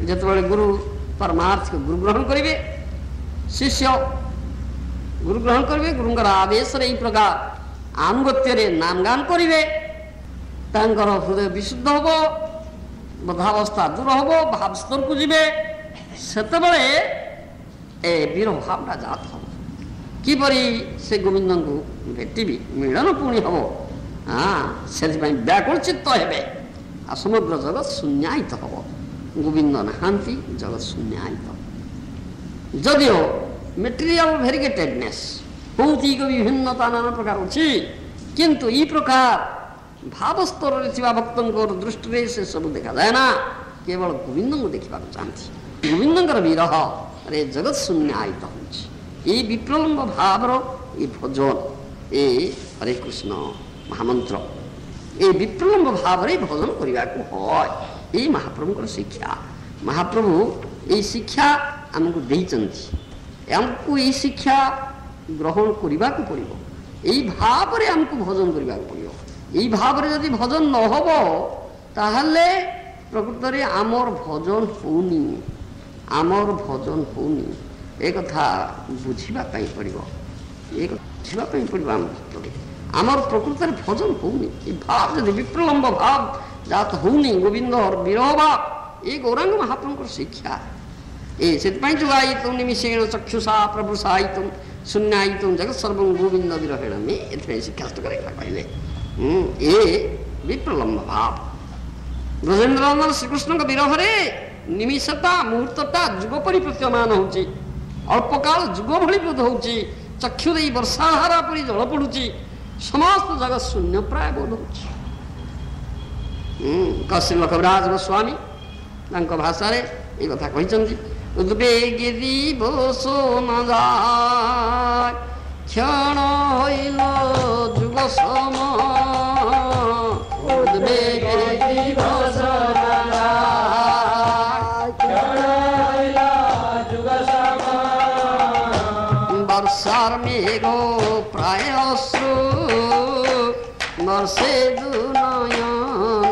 ଯେତେବେଳେ ଗୁରୁ ପରମାର୍ଥ ଗୁରୁ ଗ୍ରହଣ କରିବେ, ଶିଷ୍ୟ ଗୁରୁ ଗ୍ରହଣ କରିବେ, ଗୁରୁଙ୍କର ଆଦେଶରେ ଏହି ପ୍ରକାର ଆନୁଗତ୍ୟରେ ନାମ ଗାନ କରିବେ, ତାଙ୍କର ହୃଦୟ ବିଶୁଦ୍ଧ ହବ, ବଦ୍ଧାବସ୍ଥା ଦୂର ହବ, ଭାବ ସ୍ତରକୁ ଯିବେ। ସେତେବେଳେ ଏ ବୀର ଭାବଟା ଜାତ ହବ। କିପରି ସେ ଗୋବିନ୍ଦଙ୍କୁ ଭେଟିବି, ମିଳନ ପୁଣି ହବ, ସେଥିପାଇଁ ବ୍ୟାକୁଳ ଚିତ୍ତ ହେବେ। ଆଉ ସମଗ୍ର ଜଗତ ଶୂନ୍ୟାୟିତ ହବ। ଗୋବିନ୍ଦ ନାହାନ୍ତି, ଜଗତ ଶୂନ୍ୟାୟିତ। ଯଦିଓ ମେଟେରିଆଲ ଭେରିଗେଟେଡନେସ୍ ଭୌତିକ ବିଭିନ୍ନତା ନାନା ପ୍ରକାର ଅଛି, କିନ୍ତୁ ଏହି ପ୍ରକାର ଭାବ ସ୍ତରରେ ଥିବା ଭକ୍ତଙ୍କର ଦୃଷ୍ଟିରେ ସେସବୁ ଦେଖାଯାଏ ନା। କେବଳ ଗୋବିନ୍ଦଙ୍କୁ ଦେଖିବାକୁ ଚାହାନ୍ତି। ଗୋବିନ୍ଦଙ୍କର ବିରହରେ ଜଗତ ଶୂନ୍ୟାୟିତ ହେଉଛି। এই ବିପ୍ରଲମ୍ବ ଭାବର ଏ ଭଜନ, ଏ ହରେ କୃଷ୍ଣ ମହାମନ୍ତ୍ର, এই ବିପ୍ରଲମ୍ବ ଭାବରେ ଭଜନ କରିବାକୁ হয়। এই ମହାପ୍ରଭୁଙ୍କର ଶିକ୍ଷା। ମହାପ୍ରଭୁ এই ଶିକ୍ଷା ଆମକୁ ଦେଇଛନ୍ତି। ଆମକୁ এই ଶିକ୍ଷା ଗ୍ରହଣ କରିବାକୁ ପଡ଼ିବ। এই ଭାବରେ ଆମକୁ ଭଜନ କରିବାକୁ ପଡ଼ିବ। এই ଭାବରେ ଯଦି ଭଜନ ନ ହେବ ତାହେଲେ ପ୍ରକୃତରେ ଆମର ଭଜନ ହେଉନି, ଆମର ଭଜନ ହେଉନି। ଏ କଥା ବୁଝିବା ପାଇଁ ପଡ଼ିବ, ଏ କଥା ବୁଝିବା ପାଇଁ ପଡ଼ିବ। ଆମର ପ୍ରକୃତରେ ଭଜନ ହେଉନି। ଏ ଭାବ ଯଦି ବିପ୍ରଲମ୍ବ ଭାବ ଜାତ ହେଉନି, ଗୋବିନ୍ଦର ବିରହ ଭାବ, ଏ ଗୌରାଙ୍ଗ ମହାପ୍ରଭୁଙ୍କର ଶିକ୍ଷା। ସେଥିପାଇଁ ଯୁଗାୟିତୁଂ ନିମିଷେଣ ଚକ୍ଷୁଷା ପ୍ରଭୁ ସାହିତୁଂ ଶୂନ୍ୟାୟିତୁଂ ଜଗତ ସର୍ବଂ ଗୋବିନ୍ଦ ବିରହେଣ ମେ, ଏଥିପାଇଁ ଶିକ୍ଷାଷ୍ଟ କରି କହିଲେ। ଏ ବିପ୍ରଲମ୍ବ ଭାବ ବ୍ରଜେନ୍ଦ୍ରନନ୍ଦନ ଶ୍ରୀକୃଷ୍ଣଙ୍କ ବିରହରେ ନିମିଷଟା ମୁହୂର୍ତ୍ତଟା ଯୁଗ ପରି ପ୍ରତୀୟମାନ ହେଉଛି। ଅଳ୍ପକାଳ ଯୁଗ ଭଳି ବୋଧ ହେଉଛି। ଚକ୍ଷୁ ଦେଇ ବର୍ଷାଧାରା ପରି ଜଳ ପଡ଼ୁଛି। ସମସ୍ତ ଜଗତ ଶୂନ୍ୟ ପ୍ରାୟ ବୋଧ ହେଉଛି। ଶ୍ରୀଲ କବିରାଜ ଗୋସ୍ୱାମୀ ତାଙ୍କ ଭାଷାରେ ଏ କଥା କହିଛନ୍ତି। ଉଦ୍ବେଗୀ ଦିବସ ନ যায়, ক্ষণ হইল যুগ সম, উদ্বেগী দিবস ন যায়, ক্ষণ হইল যুগ সম, বর্ষার মেঘ প্রায় অশ্রু, বর্ষে দু নয়ন,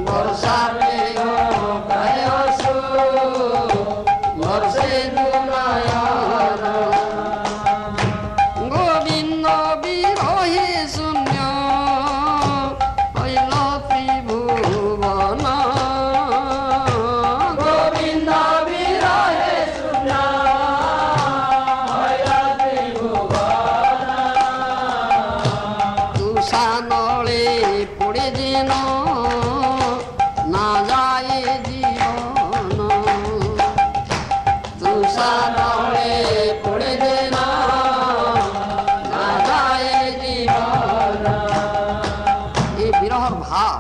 বর্ষার মেঘ প্রায় অশ্রু, বর্ষে দু নয়ন, গোবিন্দ বিরহে শূন্য হইল ত্রিভুবন, গোবিন্দ বিরহে শূন্য হইল ত্রিভুবন, তুষানলে পড়ে যেন না যায় জীবন, তুষানলে পড়ে যেন না যায় জীবন। এই বিরহর ভাব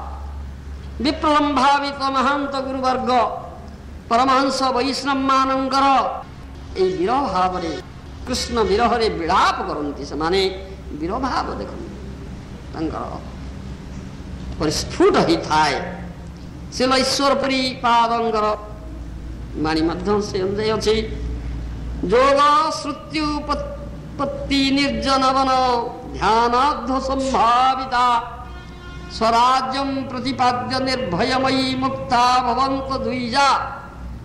বিপ্লম্ভাবিত মহান্ত গুরুবর্ଗ ପରମହଂସ ବୈଷ୍ଣବମାନଙ୍କର এই ବିରହ ଭାବରେ କୃଷ୍ଣ ବିରହରେ ବିଳାପ କରନ୍ତି। ସେମାନେ ବିରହ ଭାବ ଦେଖନ୍ତି, ତାଙ୍କର ପରିସ୍ଫୁଟ ହୋଇଥାଏ। ଶିଳ ଈଶ୍ୱରପୁରୀ ପାଦଙ୍କର ବାଣୀ ମଧ୍ୟ ସେ ଅନୁଯାୟୀ ଅଛି। ଯୋଗ ଶ୍ରୁତ୍ୟୁପତ୍ତି ନିର୍ଜନବନ ଧ୍ୟାନାଧ୍ୟ ସମ୍ଭାବିତା, ସ୍ୱରାଜ୍ୟଂ ପ୍ରତିପାଦ୍ୟ ନିର୍ଭୟମୟୀ ମୁକ୍ତା ଭବନ୍ତ ଦ୍ୱିଜା,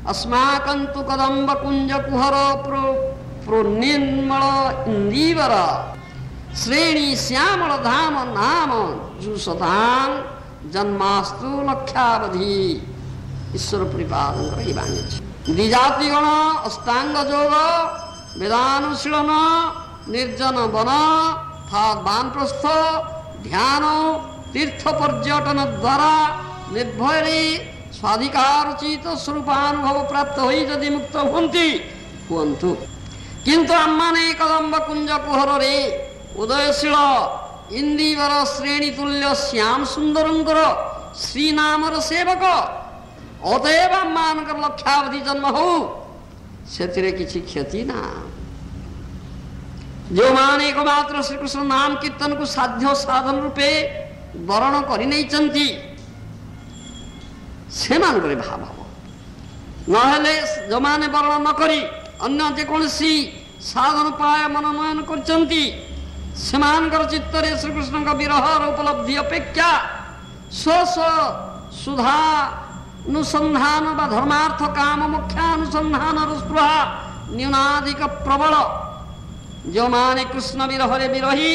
अस्माकं तु कदम्ब कुंज कुहर प्रोन्निर्मल इंदीवर, श्रेणी श्यामल धाम नाम जुसतां जन्मास्तु लक्षावधि। ईश्वर परिपादन ही बाणी द्विजातिगण अष्टांग योग वेदानुशीलन निर्जन वन वानप्रस्थ ध्यान तीर्थ पर्यटन द्वारा निर्भय स्वाधिकारोचित स्वरूपानुभव प्राप्त हो जदि मुक्त हुंतु, किंतु आम्माने कदम्ब कुंज कुहर रे उदयशील इंदीवर श्रेणी तुल्य श्याम सुंदरंकर श्रीनामर सेवक, अतएव आम्मानकर लक्षावधि जन्म हो से किसी क्षति ना। जो माने एकमात्र श्रीकृष्ण नाम कीर्तन को साध्य साधन रूपे वर्ण कर से भाव हम नहले जो माने वर्ण न करी अन्य जेकोसी साधन उपाय मनोनयन कर चित्तरे श्रीकृष्ण विरहर उपलब्धि अपेक्षा स्व स्व सुधा अनुसंधान बा धर्मार्थ काम मुख्यानुसंधान स्पृहा न्यूनाधिक प्रबल जो माने कृष्ण विरहरे विरही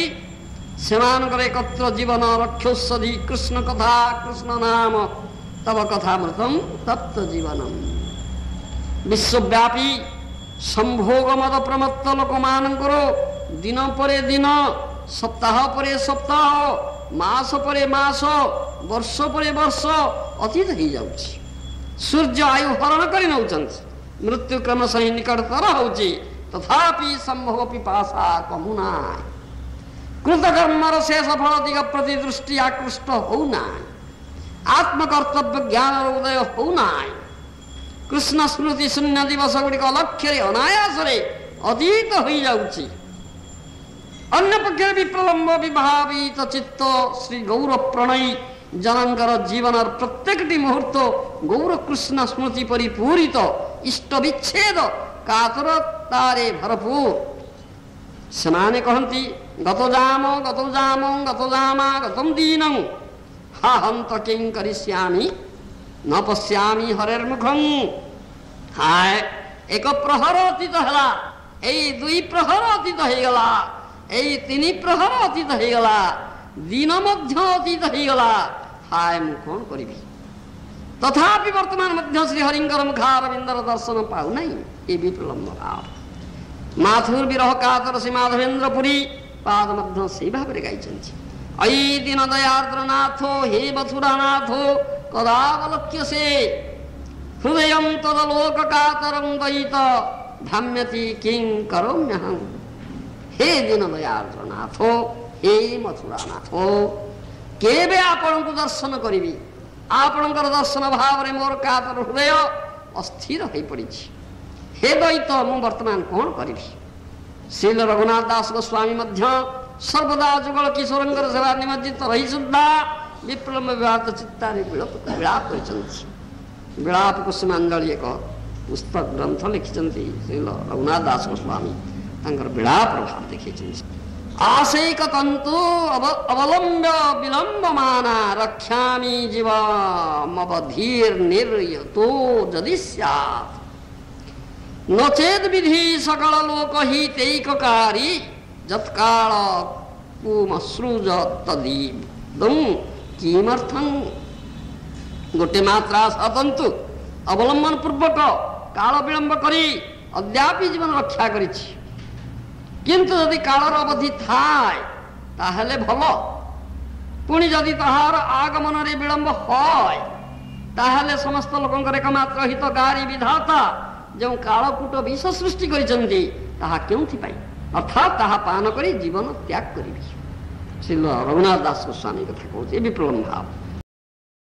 सेमानकर एकत्र जीवन रक्षोत्सधि कृष्ण कथा कृष्ण नाम तब कथामृतम तप्त जीवनम। विश्वव्यापी संभोग मद प्रमत्त लोक मानकर दिन परे दिन सप्ताह परे सप्ताह मास परे मास वर्ष परे वर्ष अतीत हो जाउछि। सूर्य आयु हरण कर नौचंती मृत्यु क्रम सही निकटतर होउछि तथापि संभोग पिपासा कमुना कृतकर्मर शेष फल दिग प्रति दृष्टि आकृष्ट होना आत्मकर्तव्य ज्ञान उदय होना कृष्ण स्मृति शून्य दिवस गुड़िक अलक्ष्य अनायास अतीत हो जाउछि। अन्य पक्षे विप्रलंब विभावित चित्त श्री गौर प्रणयी जनकर जीवन प्रत्येक मुहूर्त गौर कृष्ण स्मृति परिपूरित इष्ट विच्छेद कातरतारे भरपूर। सेमाने कहती गत जाम गतम दीनम हा हंत किं करिष्यामि न पश्यामि हरेर्मुखं। हाय एक प्रहर अतीत है यही दुई प्रहर अतीत हो गला यही तीन प्रहर अतीत हो गला दिन मध्य अतीत हो गला हाय मु कौन करी तथापि वर्तमान मध्य श्रीहरिंकर मुखारविंदर दर्शन पाऊ नहीं ये विप्रलंब भाव। माथुर विरह कातर श्री माधवेन्द्रपुरी पाद मध्य से भाव गाई अयि दिन दयार्द्र नाथो हे मथुरानाथो कदावलक्ष्य से हृदय तदलोक कातरं दयित भ्राम्यति किं करोम्यहं। हे दिन दयार्द्र नाथो हे मथुरानाथो केबे आपण को दर्शन करी आपणकर दर्शन भाव रे मोर कातर हृदय अस्थिर हो पड़ी। हे दैत मु वर्तमान कौन करी। श्रील रघुनाथ दास गोस्वामी मध्य सर्वदा जुगल किशोरंकर सेवा निमज्जित रही सुद्धा विप्रलंब विवाद चित्तारे विलाप विलाप कुसुमांजलि एक पुस्तक ग्रंथ लिखिं श्रील रघुनाथ दास गोस्वामी विलाप प्रभाव देखी आशैक तंतु अवलंब्य विलंबमाना रक्षामि जीवमवधीर निर्यतो यदि स्यात् नचेद विधि सकल लोक हितैककारी जत्काल कुमसृज तदीदं किमर्थं। गोटे मात्रा सतंतु अवलंबन पूर्वक काल विलंब करी अद्यापि जीवन रक्षा करिछि किंतु यदि कालर अवधि थाए ताहले भल पुणी जदि ताहार आगमन रे विलंब होय ताहले समस्त लोकंकर एकमात्र हितकारी विधाता जो कालकूट विष सृष्टि करिसंती ताहा केउथि पाई अर्थात ताहा पान करी जीवन त्याग करिबि। श्री रघुनाथ दास गोस्वामी कथा कहते विप्रलंब भाव।